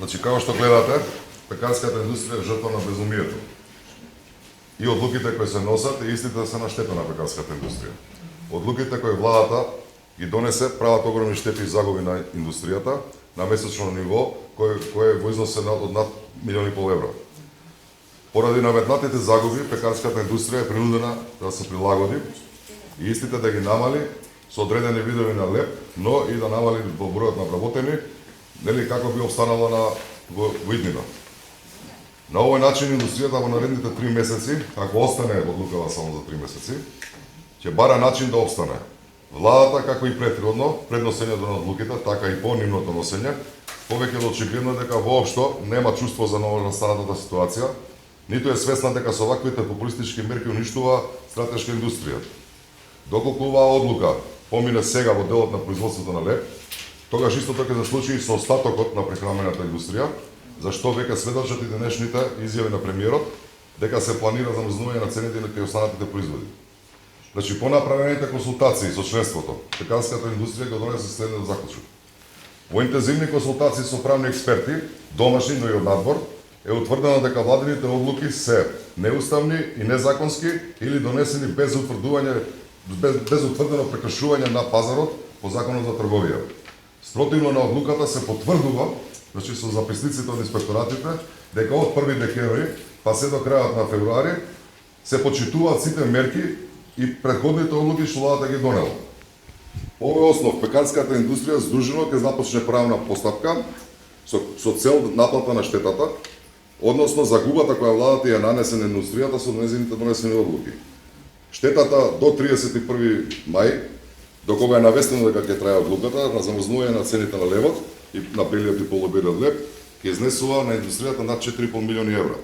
Значи, како што гледате, пекарската индустрија е жртва на безумието. И одлуките кои се носат, и истите се на штета на пекарската индустрија. Одлуките кои владата ги донесе прават огромни штети и загуби на индустријата на месечно ниво, кој во износ од над 1,5 милиони евра. Поради наметнатите загуби, пекарската индустрија е принудена да се прилагоди и истите да ги намали со одредени видови на леп, но и да намали во бројот на вработени, нели како би обстанала во иднина. На овој начин индустријата во наредните 3 месеци, ако остане одлукава само за 3 месеци, ќе бара начин да обстане. Владата, како и претходно, пред носењето на одлуките, така и по нивното носење, повеќе да очигледно дека воопшто нема чувство за новонастанатата ситуација, ниту е свесна дека со ваквите популистички мерки уништува стратешка индустрија. Доколку оваа одлука помине сега во делот на производството на леп, тогаш истото ќе се случи и со остатокот на прехранбената индустрија, зашто веќе сведочат и денешните изјави на премиерот дека се планира замрзнување на цените на кај останатите производи. Значи, по направените консултации со членството, пекарската индустрија го донесе следниот заклучок. Во интензивни консултации со правни експерти, домашни, но и од надвор, е утврдено дека владините одлуки се неуставни и незаконски или донесени без утврдување, без утврдено прекршување на пазарот по законот за трговија. Спротивно на одлуката се потврдува, значи со записниците од инспекторатите, дека од 1 декември па се до крајот на февруари се почитуваат сите мерки и претходните одлуки што владата ги донела. По овој основ, пекарската индустрија здружено ќе започне правна постапка со цел наплата на штетата, односно загубата која владата ја нанесе на индустријата со нејзините донесени одлуки. Штетата до 31 мај, до кога е навестено дека ќе трае одлуката на замрзнување на цените на левот и на белиот и полубелиот леп, ќе изнесува на индустријата над 4,5 милиони евра.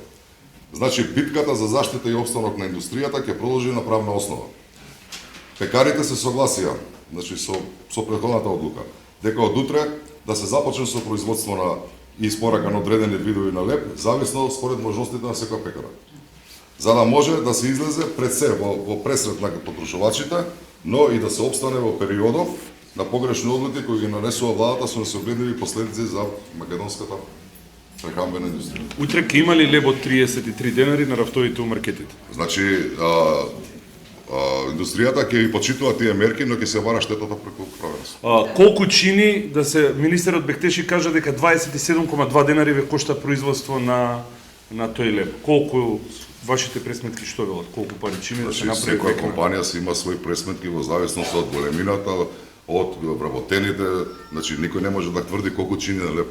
Значи, битката за заштита и обстанок на индустријата ќе продолжи на правна основа. Пекарите се согласија, значи со претходната одлука, дека од утре да се започне со производство на испорака на одредени видови на леп, зависно според можностите на секоја пекара. За да може да се излезе пред се во пресрет на потрошувачите, но и да се обстане во периодов на погрешни одлуки кои ги нанесува владата со несогледливи последици за македонската прехранбена индустрија. Утре ќе има ли леб од 33 денари на рафтовите у маркетите? Значи, индустријата ќе ги почитува тие мерки, но ќе се бара штетата преку правенство. Колку чини да се министерот Бектеши кажа дека 27,2 денари ве кошта производство на тој леб? Колку вашите пресметки што велат? Колку пари чини да се направи? Секоја компанија си има свои пресметки во зависност од големината, од вработените, значи никој не може да тврди колку чини на леб.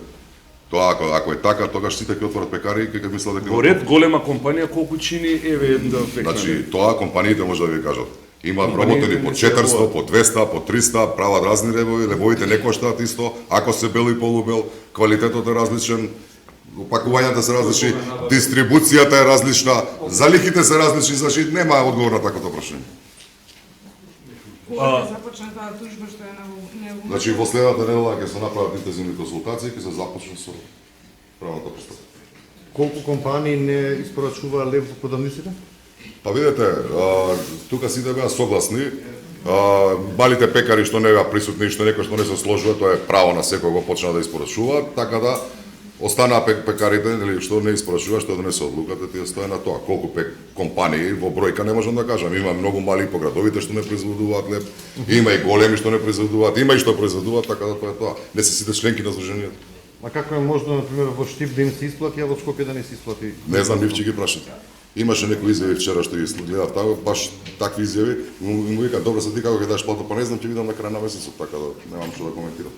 Тоа ако е така, тогаш сите ќе отворат пекари и ќе мислат дека во ред голема компанија колку чини еве да векна. Значи тоа компаниите може да ви кажат. Има вработени по 400, по 200, по 300, прават разни лебови, лебовите не коштаат исто, ако се бел и полубел, квалитетот е различен, опакувањата се различни, дистрибуцијата е различна, залихите се различни, значи нема одговор на такото прашање. Кога започна таа тужба што е на Значи во следната недела ќе се направат интензивни консултации, ќе се започне со правната постапка. Колку компании не испорачува лев во продавниците? Па видете, тука сите беа согласни. Малите пекари што не беа присутни, што некој што не се сложува, тоа е право на секого почна да испорачува, така да останаа пекарите или што не испорачува, што донесе одлуката, тие стои на тоа. Колку компании во бројка не можам да кажам. Има многу мали по градовите што не произведуваат леп, има и големи што не произведуваат, има и што произведуваат, така да тоа е тоа. Не се сите членки на здруженијето. А како е можно, например, во Штип да им се исплати, а во Скопје да не се исплати? Не знам, нив ќе ги прашате. Имаше некои изјави вчера што ги гледав таа, баш такви изјави, му вика добро се ти како ќе даш плата, па не знам, ќе видам на крај на месецот, така да немам што да коментирам.